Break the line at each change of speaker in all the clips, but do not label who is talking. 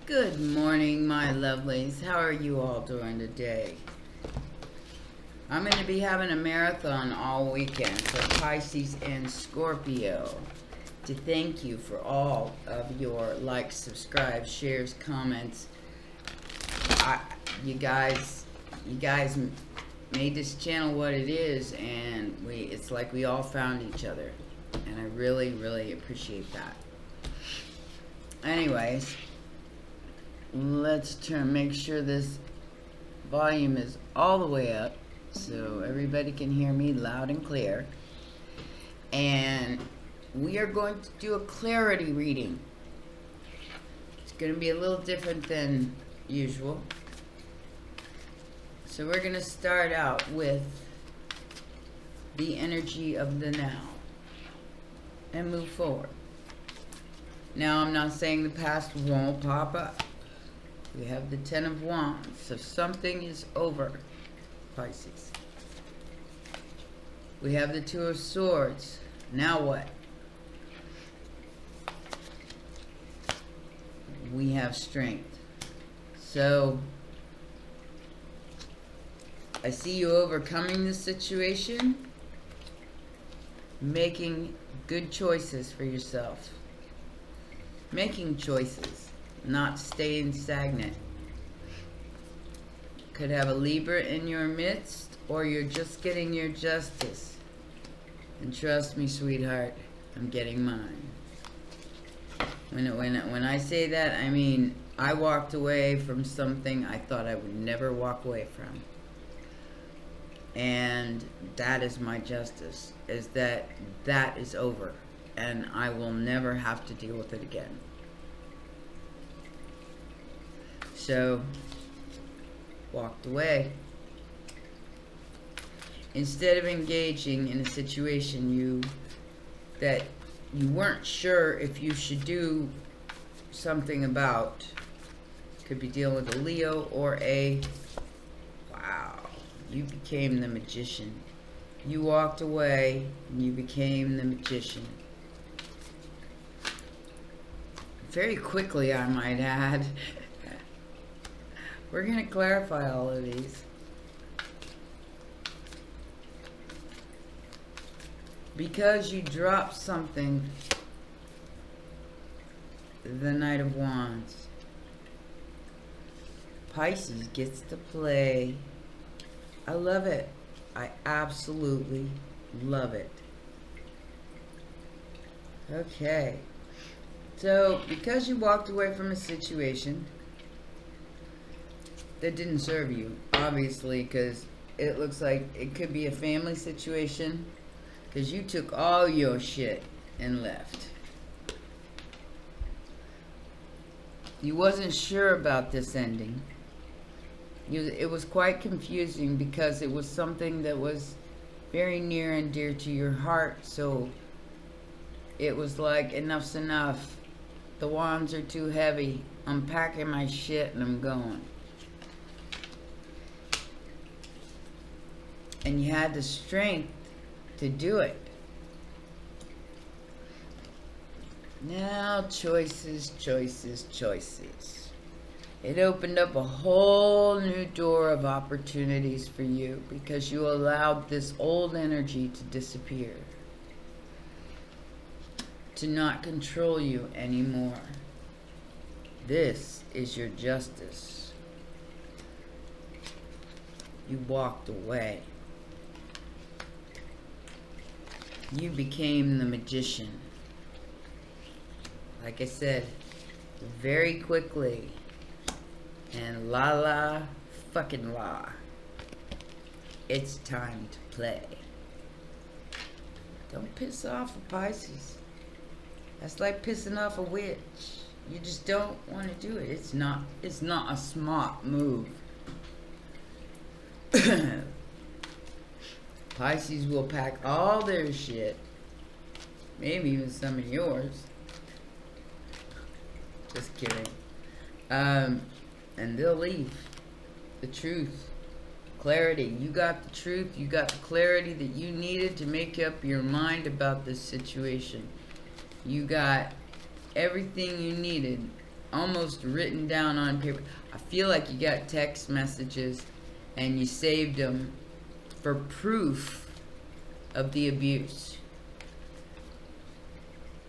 Good morning, my lovelies. How are you all doing today? I'm going to be having a marathon all weekend for Pisces and Scorpio to thank you for all of your likes, subscribes, shares, comments. You guys made this channel what it is, and it's like we all found each other, and I really, really appreciate that. Anyways, let's make sure this volume is all the way up so everybody can hear me loud and clear. And we are going to do a clarity reading. It's going to be a little different than usual. So we're going to start out with the energy of the now and move forward. Now, I'm not saying the past won't pop up. We have the Ten of Wands, so something is over, Pisces. We have the Two of Swords. Now what? We have strength. So, I see you overcoming this situation, making good choices for yourself. Making choices, not staying stagnant. Could have a Libra in your midst, or you're just getting your justice. And trust me, sweetheart, I'm getting mine. When I say that, I mean I walked away from something I thought I would never walk away from. And that is my justice, is that is over. And I will never have to deal with it again. So, walked away. Instead of engaging in a situation that you weren't sure if you should do something about, could be dealing with a Leo or wow, you became the magician. You walked away and you became the magician. Very quickly, I might add. We're going to clarify all of these. Because you dropped something, the Knight of Wands, Pisces gets to play. I love it. I absolutely love it. Okay. So, because you walked away from a situation that didn't serve you, obviously, because it looks like it could be a family situation, because you took all your shit and left. You wasn't sure about this ending. It was quite confusing because it was something that was very near and dear to your heart, so it was like, enough's enough. The wands are too heavy. I'm packing my shit and I'm going. And you had the strength to do it. Now, choices, choices, choices. It opened up a whole new door of opportunities for you because you allowed this old energy to disappear, to not control you anymore. This is your justice. You walked away. You became the magician. Like I said, very quickly. And la fucking la. It's time to play. Don't piss off a Pisces. That's like pissing off a witch. You just don't want to do it. It's not a smart move. Pisces will pack all their shit, maybe even some of yours. Just kidding. And they'll leave. The truth. Clarity. You got the truth. You got the clarity that you needed to make up your mind about this situation. You got everything you needed almost written down on paper. I feel like you got text messages and you saved them for proof of the abuse.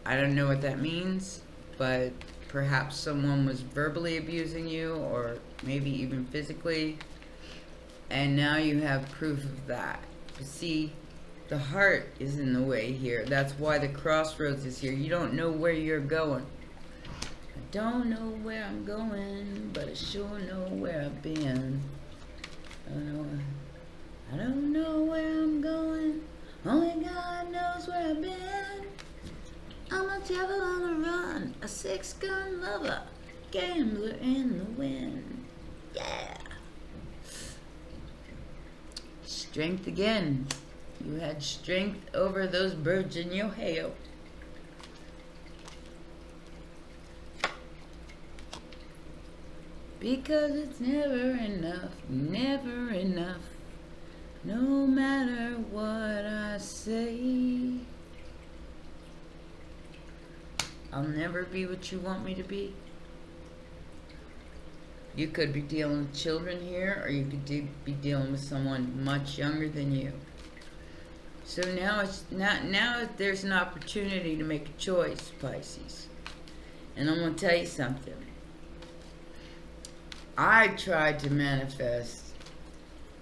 I don't know what that means, but perhaps someone was verbally abusing you, or maybe even physically, and now you have proof of that. But see, the heart is in the way here. That's why the crossroads is here. You don't know where you're going. I don't know where I'm going, but I sure know where I've been. I don't know where I'm going. Only God knows where I've been. I'm a devil on the run, a six-gun lover, gambler in the wind. Yeah. Strength again. You had strength over those birds in your hail. Because it's never enough, never enough, no matter what I say. I'll never be what you want me to be. You could be dealing with children here, or you could be dealing with someone much younger than you. So now there's an opportunity to make a choice, Pisces. And I'm going to tell you something. I tried to manifest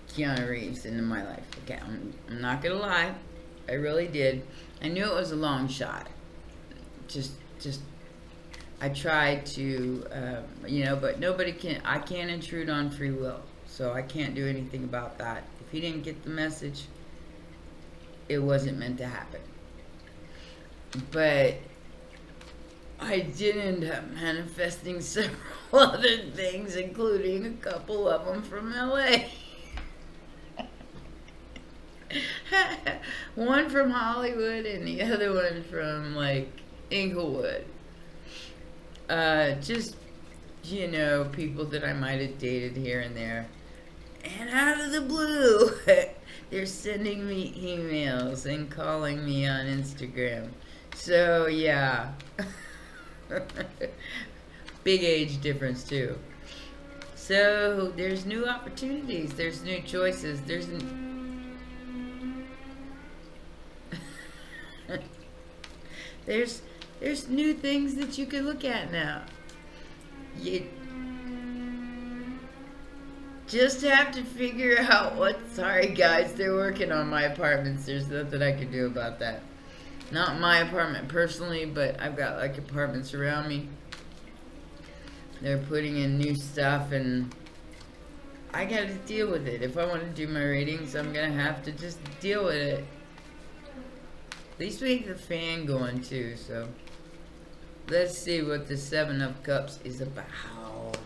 Keanu Reeves into my life. Okay, I'm not going to lie. I really did. I knew it was a long shot. Just I tried to, but I can't intrude on free will, so I can't do anything about that. If he didn't get the message, it wasn't meant to happen. But I did end up manifesting several other things, including a couple of them from LA. One from Hollywood and the other one from, Inglewood. Just, people that I might have dated here and there. And out of the blue, they're sending me emails and calling me on Instagram. So, yeah. Big age difference, too. So, there's new opportunities. There's new choices. There's new things that you can look at now. You just have to figure out sorry guys, they're working on my apartments. There's nothing I can do about that. Not my apartment personally, but I've got apartments around me. They're putting in new stuff and I gotta deal with it. If I want to do my readings, I'm gonna have to just deal with it. At least we have the fan going too, so let's see what the Seven of Cups is about.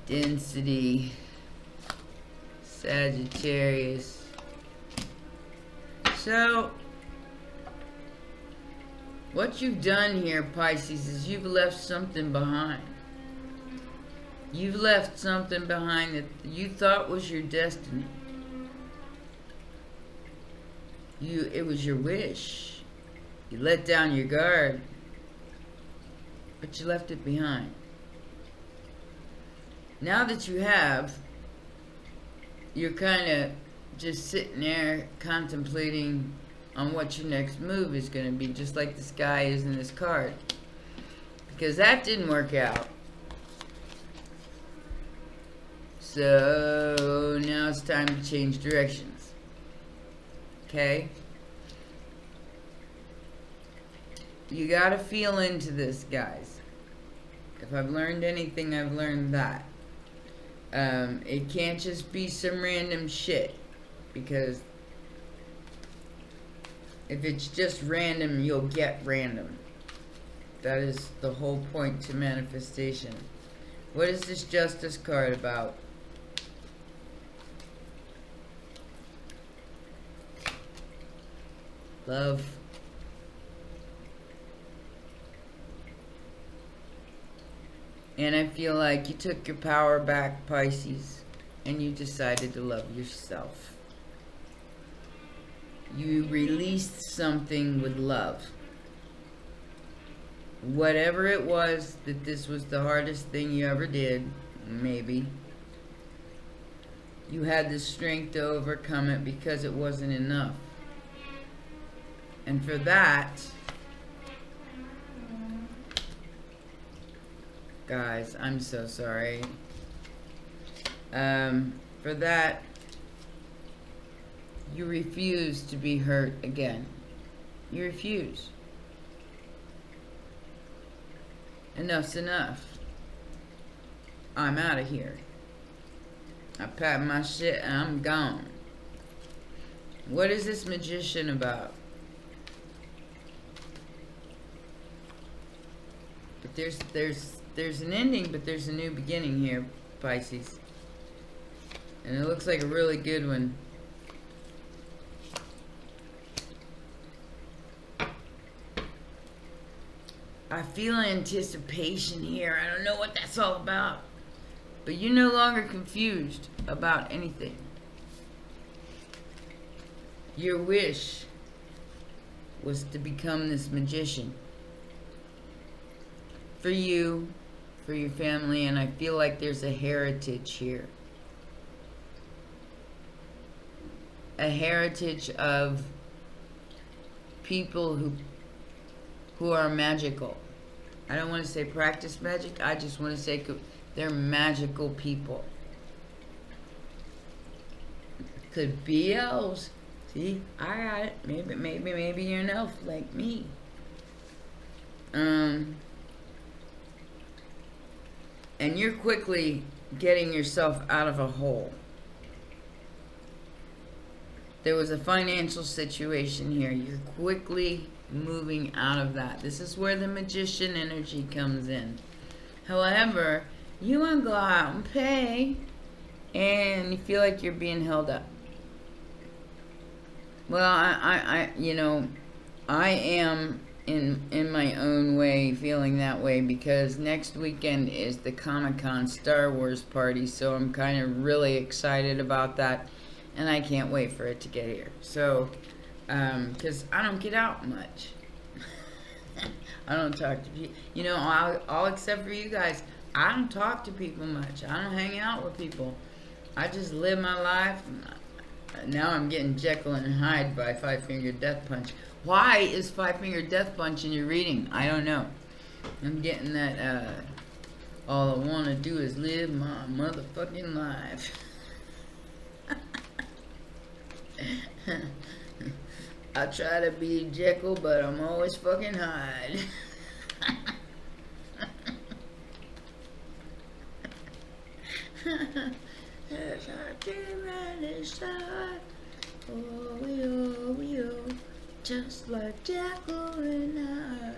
Density, Sagittarius. So, what you've done here, Pisces, is you've left something behind. You've left something behind that you thought was your destiny. It was your wish. You let down your guard, but you left it behind. Now that you have, you're kind of just sitting there contemplating on what your next move is going to be, just like this guy is in this card. Because that didn't work out. So now it's time to change directions. Okay? You gotta feel into this, guys. If I've learned anything, I've learned that. It can't just be some random shit. Because if it's just random, you'll get random. That is the whole point to manifestation. What is this Justice card about? Love. And I feel like you took your power back, Pisces, and you decided to love yourself. You released something with love. whatever it was, that this was the hardest thing you ever did, maybe. You had the strength to overcome it because it wasn't enough. And for that, guys, I'm so sorry. For that, you refuse to be hurt again. You refuse. Enough's enough. I'm out of here. I pack my shit and I'm gone. What is this magician about? But there's an ending, but there's a new beginning here, Pisces. And it looks like a really good one. I feel anticipation here. I don't know what that's all about. But you're no longer confused about anything. Your wish was to become this magician. For you, for your family, and I feel like there's a heritage here. A heritage of people who are magical. I don't want to say practice magic. I just want to say they're magical people. Could be elves. See, I got it. Maybe you're an elf like me. And you're quickly getting yourself out of a hole. There was a financial situation here. You're quickly moving out of that. This is where the magician energy comes in. However, you want to go out and pay, and you feel like you're being held up. Well, I am in my own way feeling that way, because next weekend is the Comic-Con Star Wars party, so I'm kind of really excited about that, and I can't wait for it to get here. So, because I don't get out much. I don't talk to people. You know, all except for you guys. I don't talk to people much. I don't hang out with people. I just live my life. Now I'm getting Jekyll and Hyde by Five Finger Death Punch. Why is Five Finger Death Punch in your reading? I don't know. I'm getting that, all I want to do is live my motherfucking life. I try to be Jekyll, but I'm always fucking Hyde. As I dream and inside, oh, just like Jekyll and Hyde.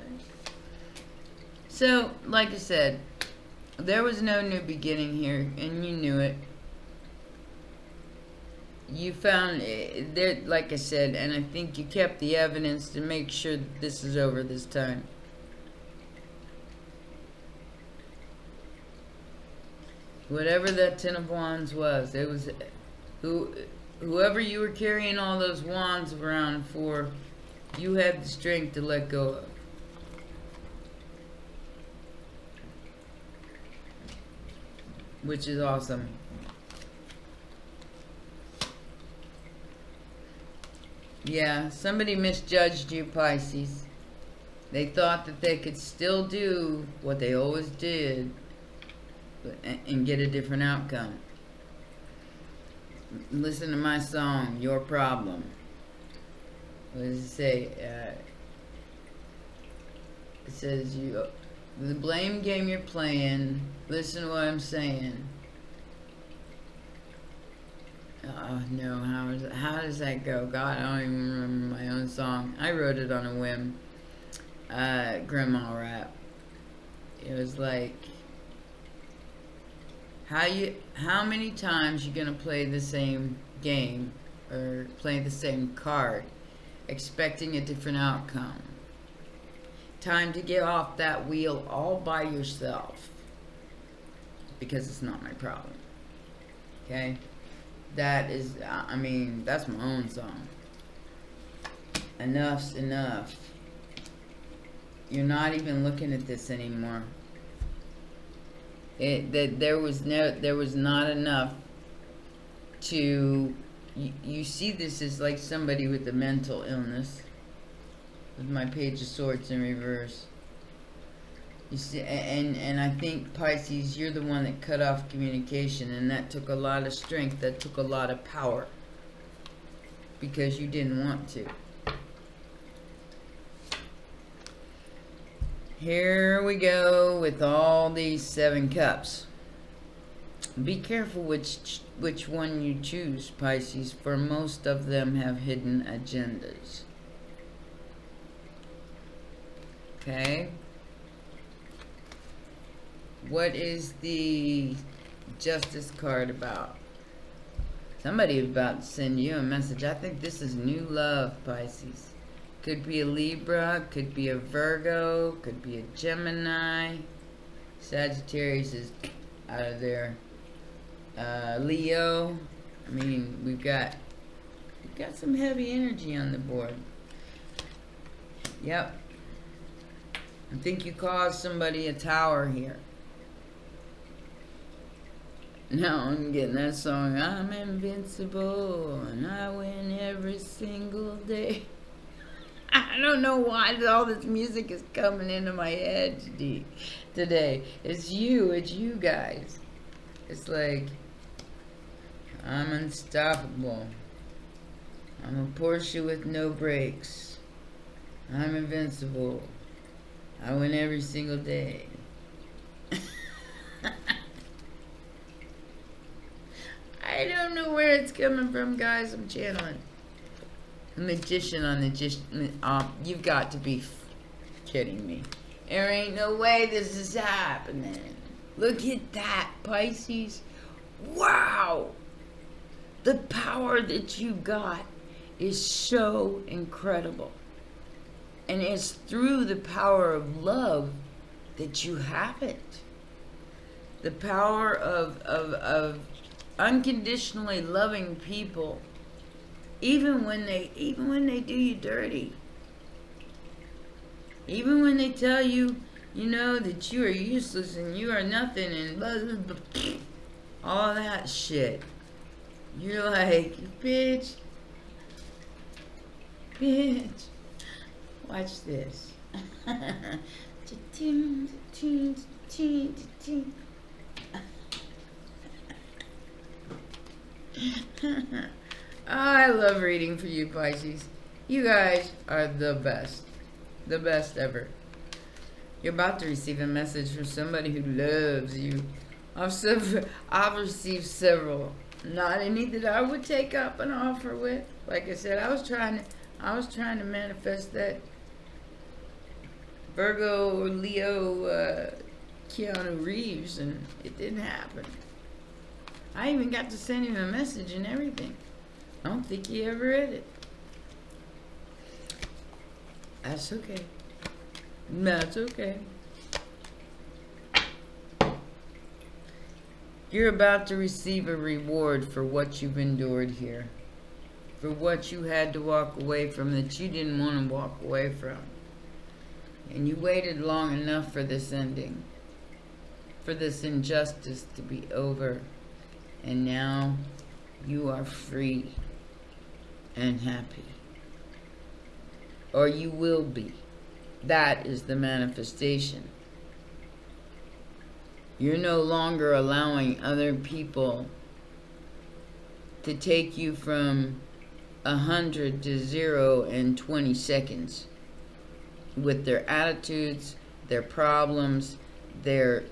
So, like I said, there was no new beginning here, and you knew it. You found there, like I said, and I think you kept the evidence to make sure that this is over this time. Whatever that Ten of Wands was, it was whoever you were carrying all those wands around for, you had the strength to let go of. Which is awesome. Yeah, somebody misjudged you, Pisces. They thought that they could still do what they always did and get a different outcome. Listen to my song, Your Problem. What does it say? It says, the blame game you're playing, listen to what I'm saying. Oh no, how does that go? God, I don't even remember my own song. I wrote it on a whim. Grandma rap. It was like, how many times you gonna play the same game or play the same card expecting a different outcome? Time to get off that wheel all by yourself, because it's not my problem. Okay? That is, I mean, that's my own song. Enough's enough. You're not even looking at this anymore. There was not enough to. You see this as like somebody with a mental illness. With my Page of Swords in reverse. You see, and I think, Pisces, you're the one that cut off communication, and that took a lot of strength, that took a lot of power, because you didn't want to. Here we go with all these 7 cups. Be careful which one you choose, Pisces, for most of them have hidden agendas. Okay? What is the Justice card about? Somebody is about to send you a message. I think this is new love, Pisces. Could be a Libra, could be a Virgo, could be a Gemini. Sagittarius is out of there. Leo. I mean, we've got some heavy energy on the board. Yep. I think you caused somebody a tower here. Now I'm getting that song, I'm invincible and I win every single day. I don't know why all this music is coming into my head today. It's you guys. It's like, I'm unstoppable. I'm a Porsche with no brakes. I'm invincible. I win every single day. I don't know where it's coming from, guys. I'm channeling. A magician on the you've got to be kidding me. There ain't no way this is happening. Look at that, Pisces. Wow. The power that you got is so incredible. And it's through the power of love that you have it. The power of unconditionally loving people, even when they do you dirty. Even when they tell you, that you are useless and you are nothing and blah, blah, blah, all that shit. You're like, bitch. Watch this. I love reading for you, Pisces. You guys are the best. The best ever. You're about to receive a message from somebody who loves you. I've received several. Not any that I would take up an offer with. Like I said, I was trying to manifest that Virgo or Leo Keanu Reeves, and it didn't happen. I even got to send him a message and everything. I don't think he ever read it. That's okay. That's okay. You're about to receive a reward for what you've endured here. For what you had to walk away from that you didn't want to walk away from. And you waited long enough for this ending. For this injustice to be over. And now you are free and happy. Or you will be. That is the manifestation. You're no longer allowing other people to take you from 100 to 0 in 20 seconds with their attitudes, their problems, their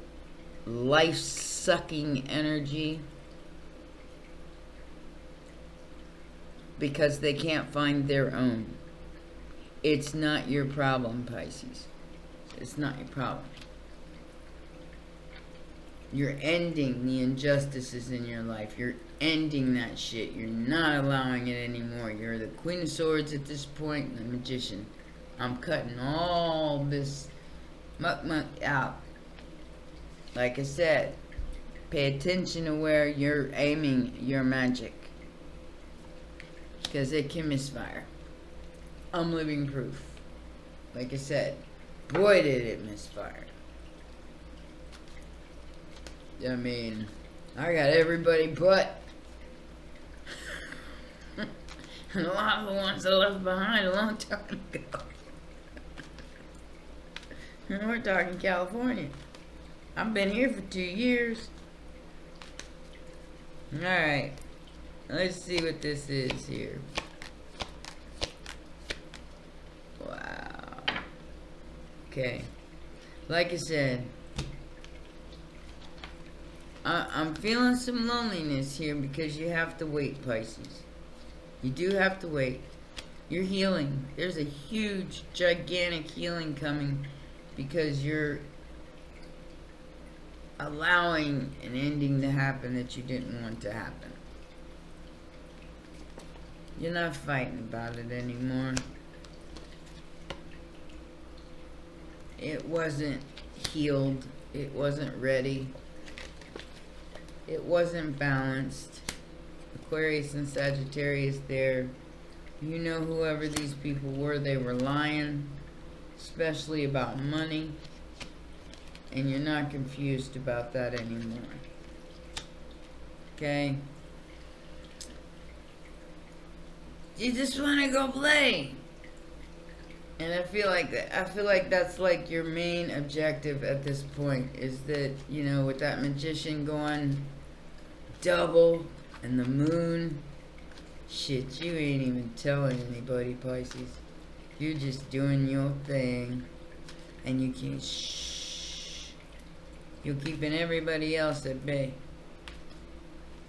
life-sucking energy, because they can't find their own. It's not your problem, Pisces. It's not your problem. You're ending the injustices in your life. You're ending that shit. You're not allowing it anymore. You're the Queen of Swords at this point, and the Magician. I'm cutting all this muck out. Like I said, pay attention to where you're aiming your magic, because it can misfire. I'm living proof. Like I said, boy did it misfire. I mean, I got everybody but and a lot of the ones I left behind a long time ago. And we're talking California. I've been here for 2 years. Alright. Let's see what this is here. Wow. Okay. Like I said, I'm feeling some loneliness here because you have to wait, Pisces. You do have to wait. You're healing. There's a huge, gigantic healing coming because you're allowing an ending to happen that you didn't want to happen. You're not fighting about it anymore. It wasn't healed. It wasn't ready. It wasn't balanced. Aquarius and Sagittarius there. You know whoever these people were, they were lying, especially about money. And you're not confused about that anymore. Okay? You just want to go play. And I feel like that's like your main objective at this point, is that, you know, with that magician going double and the moon, shit, you ain't even telling anybody, Pisces. You're just doing your thing, and you can't shh. You're keeping everybody else at bay.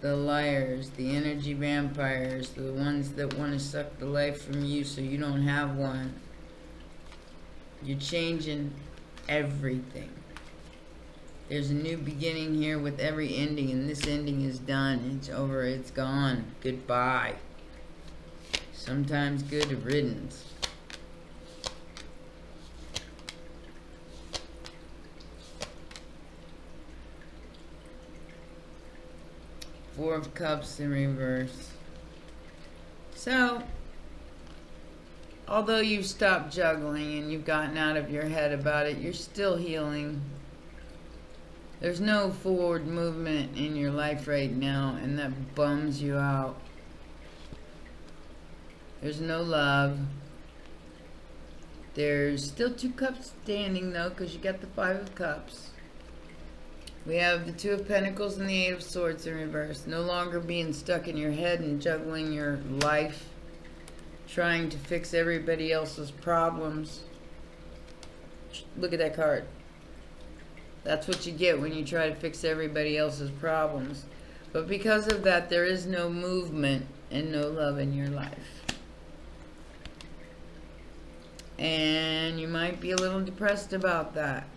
The liars, the energy vampires, the ones that want to suck the life from you so you don't have one. You're changing everything. There's a new beginning here with every ending, and this ending is done. It's over. It's gone. Goodbye. Sometimes good riddance. Four of Cups in reverse. So, although you've stopped juggling and you've gotten out of your head about it, you're still healing. There's no forward movement in your life right now, and that bums you out. There's no love. There's still 2 cups standing, though, because you got the 5 of Cups. We have the 2 of Pentacles and the 8 of Swords in reverse. No longer being stuck in your head and juggling your life, trying to fix everybody else's problems. Look at that card. That's what you get when you try to fix everybody else's problems. But because of that, there is no movement and no love in your life. And you might be a little depressed about that.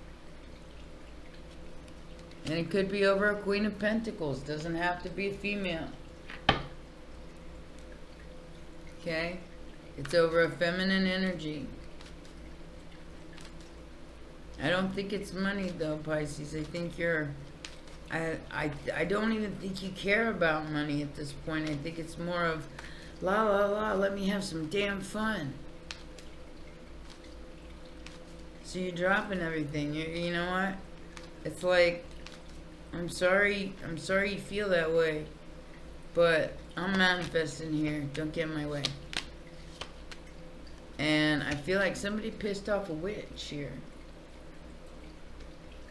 And it could be over a Queen of Pentacles. Doesn't have to be a female. Okay? It's over a feminine energy. I don't think it's money, though, Pisces. I think you're... I don't even think you care about money at this point. I think it's more of, la la la, let me have some damn fun. So you're dropping everything. You know what? It's like, I'm sorry you feel that way, but I'm manifesting here. Don't get in my way. And I feel like somebody pissed off a witch here.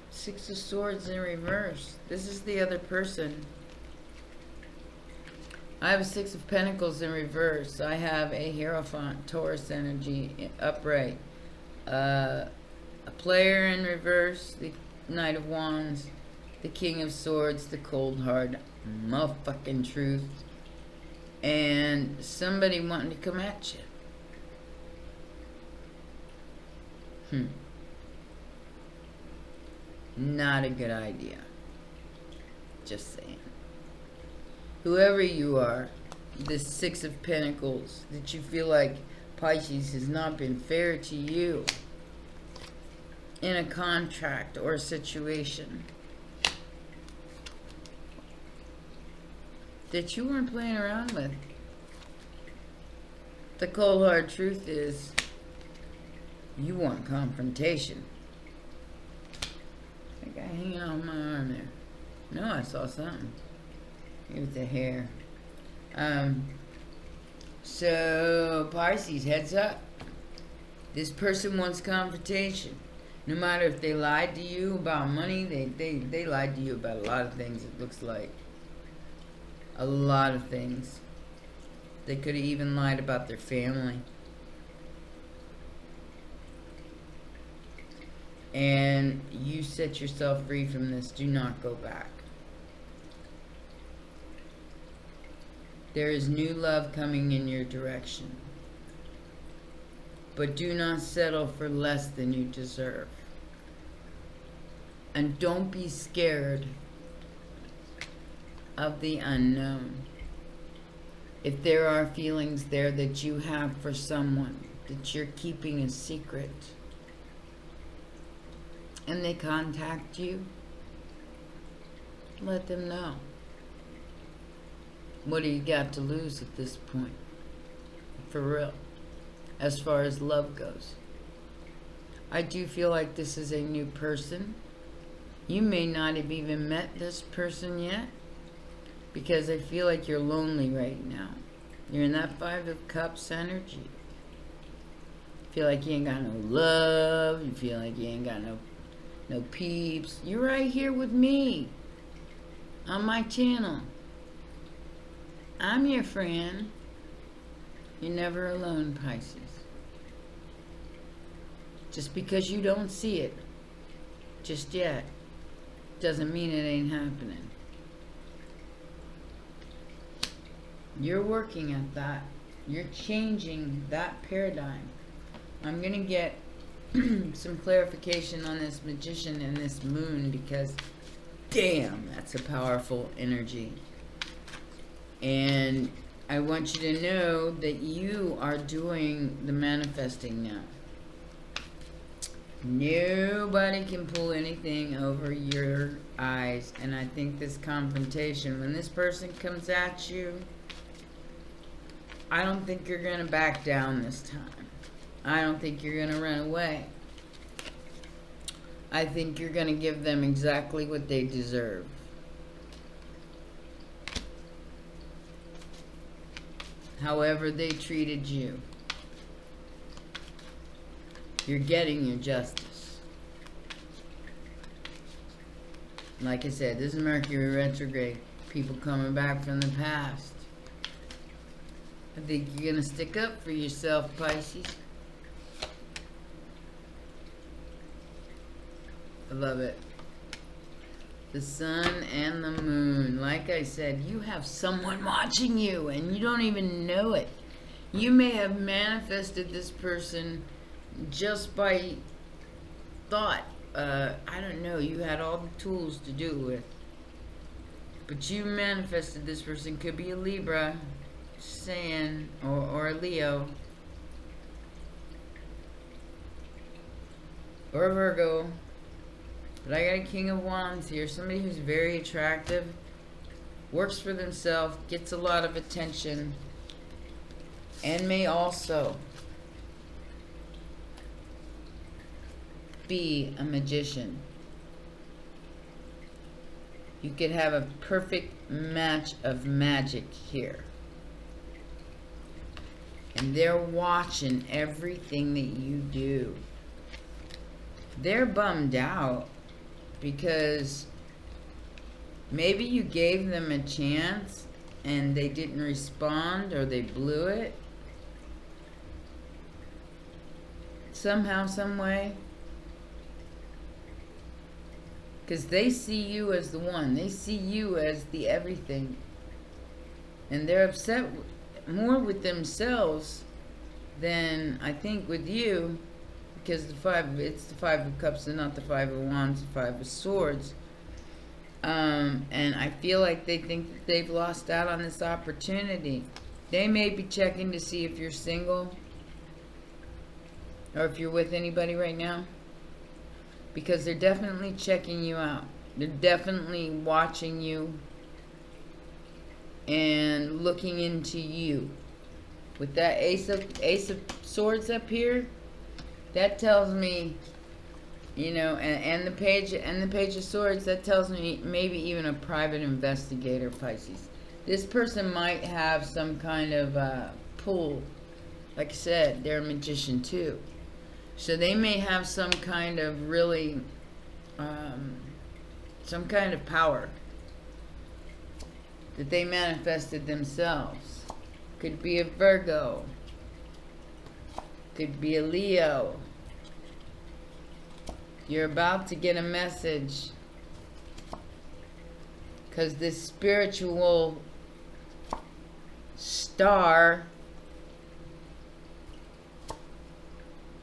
6 of Swords in reverse. This is the other person. I have a 6 of Pentacles in reverse. I have a Hierophant, Taurus energy, upright. A player in reverse, the Knight of Wands, the King of Swords, the cold hard motherfucking truth, and somebody wanting to come at you. Not a good idea. Just saying. Whoever you are, this 6 of Pentacles, that you feel like Pisces has not been fair to you in a contract or a situation, that you weren't playing around with. The cold hard truth is, You want confrontation. That guy hanging on my arm there. No, I saw something. Maybe with the hair. So, Pisces, heads up. This person wants confrontation. No matter if they lied to you about money, they lied to you about a lot of things, it looks like. A lot of things. They could have even lied about their family. And you set yourself free from this. Do not go back. There is new love coming in your direction. But do not settle for less than you deserve. And don't be scared of the unknown. If there are feelings there that you have for someone that you're keeping a secret, and they contact you, let them know. What do you got to lose at this point? For real. As far as love goes. I do feel like this is a new person. You may not have even met this person yet, because I feel like you're lonely right now. You're in that 5 of Cups energy. You feel like you ain't got no love. You feel like you ain't got no peeps. You're right here with me on my channel. I'm your friend. You're never alone, Pisces. Just because you don't see it just yet doesn't mean it ain't happening. You're working at that. You're changing that paradigm. I'm going to get some clarification on this Magician and this Moon, because damn, that's a powerful energy. And I want you to know that you are doing the manifesting now. Nobody can pull anything over your eyes. And I think this confrontation, when this person comes at you, I don't think you're going to back down this time. I don't think you're going to run away. I think you're going to give them exactly what they deserve. However they treated you, you're getting your justice. Like I said, this is Mercury retrograde. People coming back from the past. I think you're going to stick up for yourself, Pisces. I love it. The sun and the moon. Like I said, you have someone watching you and you don't even know it. You may have manifested this person just by thought. I don't know. You had all the tools to do it with. But you manifested this person. Could be a Libra, saying, or a Leo. Or a Virgo. But I got a King of Wands here. Somebody who's very attractive, works for themselves, gets a lot of attention, and may also be a magician. You could have a perfect match of magic here. And they're watching everything that you do. They're bummed out because maybe you gave them a chance and they didn't respond, or they blew it somehow, some way. Because they see you as the one. They see you as the everything. And they're upset more with themselves than, I think, with you. Because it's the 5 of Cups and not the 5 of Wands, the 5 of Swords. And I feel like they think that they've lost out on this opportunity. They may be checking to see if you're single, or if you're with anybody right now. Because they're definitely checking you out. They're definitely watching you and looking into you. With that Ace of Swords up here, That tells me, you know, and the page of swords, that tells me maybe even a private investigator, Pisces. This person might have some kind of pull. Like I said, they're a magician too. So they may have some kind of really, some kind of power that they manifested themselves. Could be a Virgo. Could be a Leo. You're about to get a message, because this spiritual star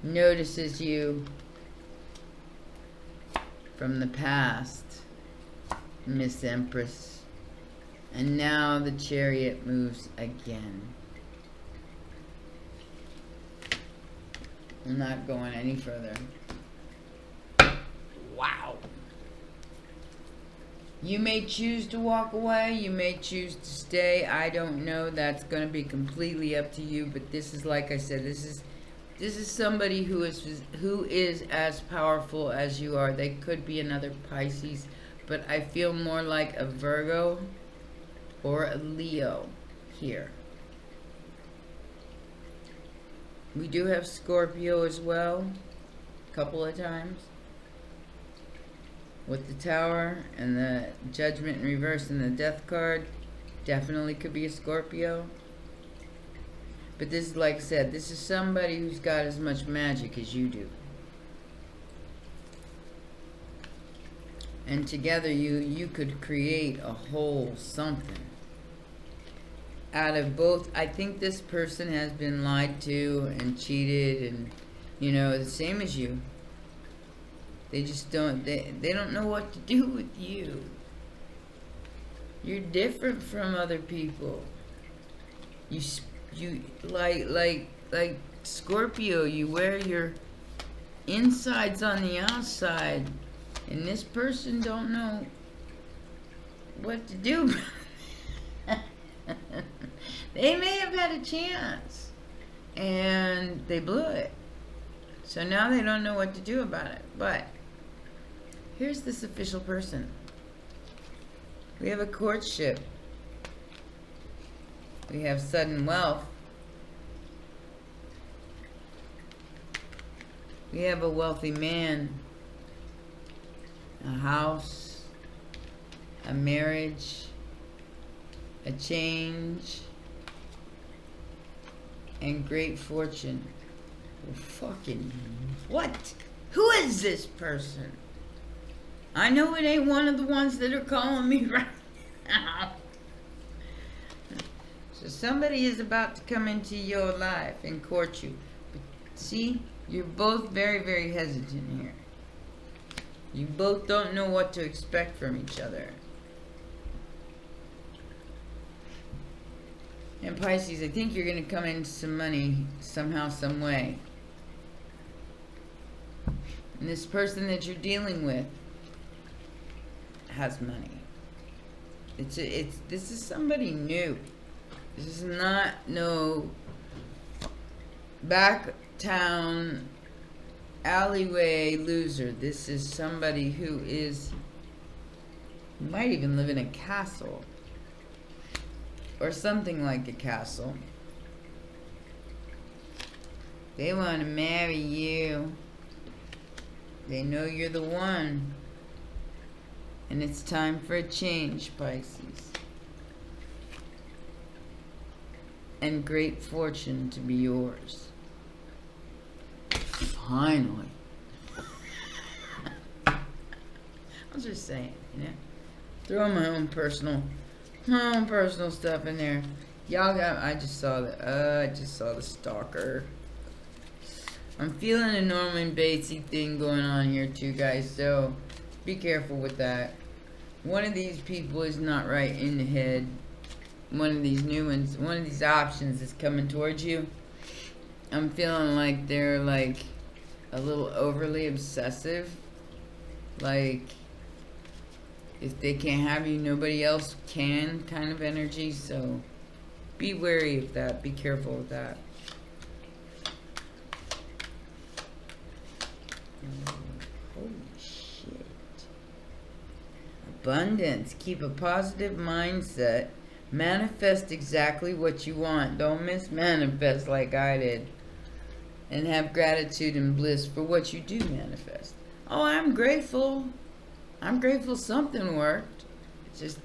notices you from the past, Miss Empress. And now the Chariot moves again. I'm not going any further. Wow. You may choose to walk away. You may choose to stay. I don't know. That's going to be completely up to you. But this is, like I said, this is somebody who is as powerful as you are. They could be another Pisces, but I feel more like a Virgo or a Leo here. We do have Scorpio as well, a couple of times. With the Tower and the Judgment in reverse and the Death card, definitely could be a Scorpio. But this is, like I said, this is somebody who's got as much magic as you do. And together you could create a whole something out of both. I think this person has been lied to and cheated and, you know, the same as you. They just don't, they don't know what to do with you. You're different from other people. You like Scorpio, you wear your insides on the outside, and this person don't know what to do. They may have had a chance and they blew it, so now they don't know what to do about it. But here's this official person. We have a courtship. We have sudden wealth. We have a wealthy man, a house, a marriage, a change, and great fortune. Well, fucking what? Who is this person? I know it ain't one of the ones that are calling me right now. So somebody is about to come into your life and court you. But see, you're both very, very hesitant here. You both don't know what to expect from each other. And Pisces, I think you're going to come into some money somehow, some way. And this person that you're dealing with has money. This is somebody new. This is not no back town alleyway loser. This is somebody who might even live in a castle or something like a castle. They want to marry you. They know you're the one. And it's time for a change, Pisces. And great fortune to be yours. Finally. I was just saying, you know. Throw my own personal stuff in there. Y'all got, I just saw the stalker. I'm feeling a Norman Batesy thing going on here too, guys, so be careful with that. One of these people is not right in the head. One of these new ones, one of these options is coming towards you. I'm feeling like they're like a little overly obsessive. Like, if they can't have you, nobody else can kind of energy. So be wary of that. Be careful with that. abundance. Keep a positive mindset. Manifest exactly what you want. Don't mismanifest like I did. And have gratitude and bliss for what you do manifest. Oh, I'm grateful. I'm grateful something worked. It just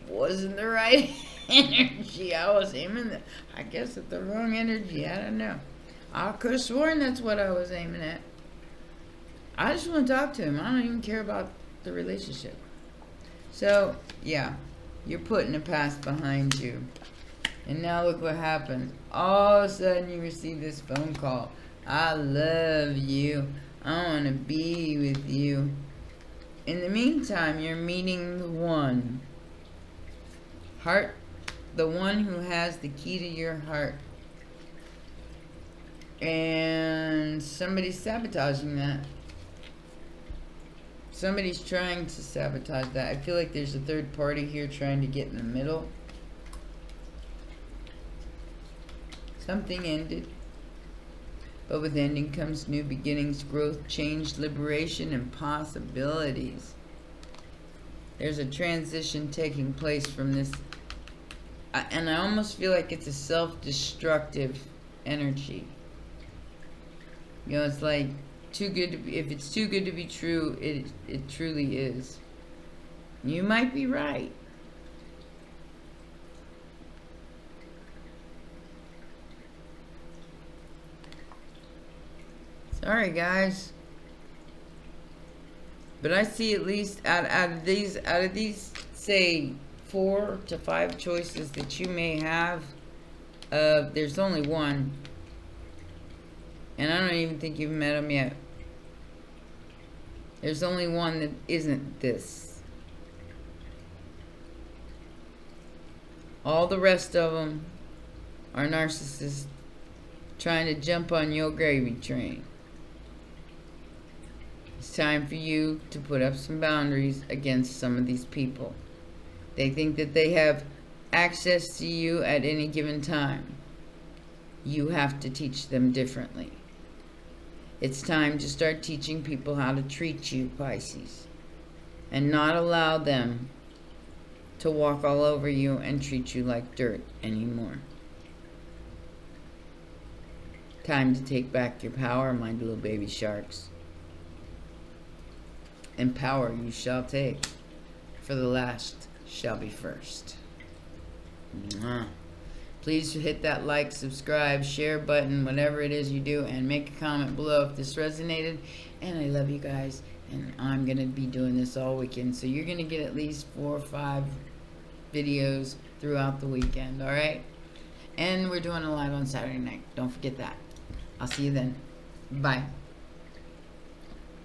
wasn't the right energy. I was aiming at, I guess, at the wrong energy. I don't know. I could have sworn that's what I was aiming at. I just want to talk to him. I don't even care about the relationship. So, yeah. You're putting the past behind you. And now look what happened. All of a sudden you receive this phone call. I love you. I want to be with you. In the meantime, you're meeting the one. Heart. The one who has the key to your heart. And somebody's sabotaging that. Somebody's trying to sabotage that. I feel like there's a third party here trying to get in the middle. Something ended. But with ending comes new beginnings, growth, change, liberation, and possibilities. There's a transition taking place from this. And I almost feel like it's a self-destructive energy. You know, it's like too good to be, if it's too good to be true, it truly is. You might be right. Sorry guys, but I see at least out of these say 4 to 5 choices that you may have, there's only one. And I don't even think you've met him yet. There's only one that isn't this. All the rest of them are narcissists trying to jump on your gravy train. It's time for you to put up some boundaries against some of these people. They think that they have access to you at any given time. You have to teach them differently. It's time to start teaching people how to treat you, Pisces, and not allow them to walk all over you and treat you like dirt anymore. Time to take back your power, my little baby sharks. And power you shall take, for the last shall be first. Mwah. Please hit that like, subscribe, share button, whatever it is you do, and make a comment below if this resonated. And I love you guys, and I'm going to be doing this all weekend, so you're going to get at least 4 or 5 videos throughout the weekend, alright? And we're doing a live on Saturday night. Don't forget that. I'll see you then. Bye.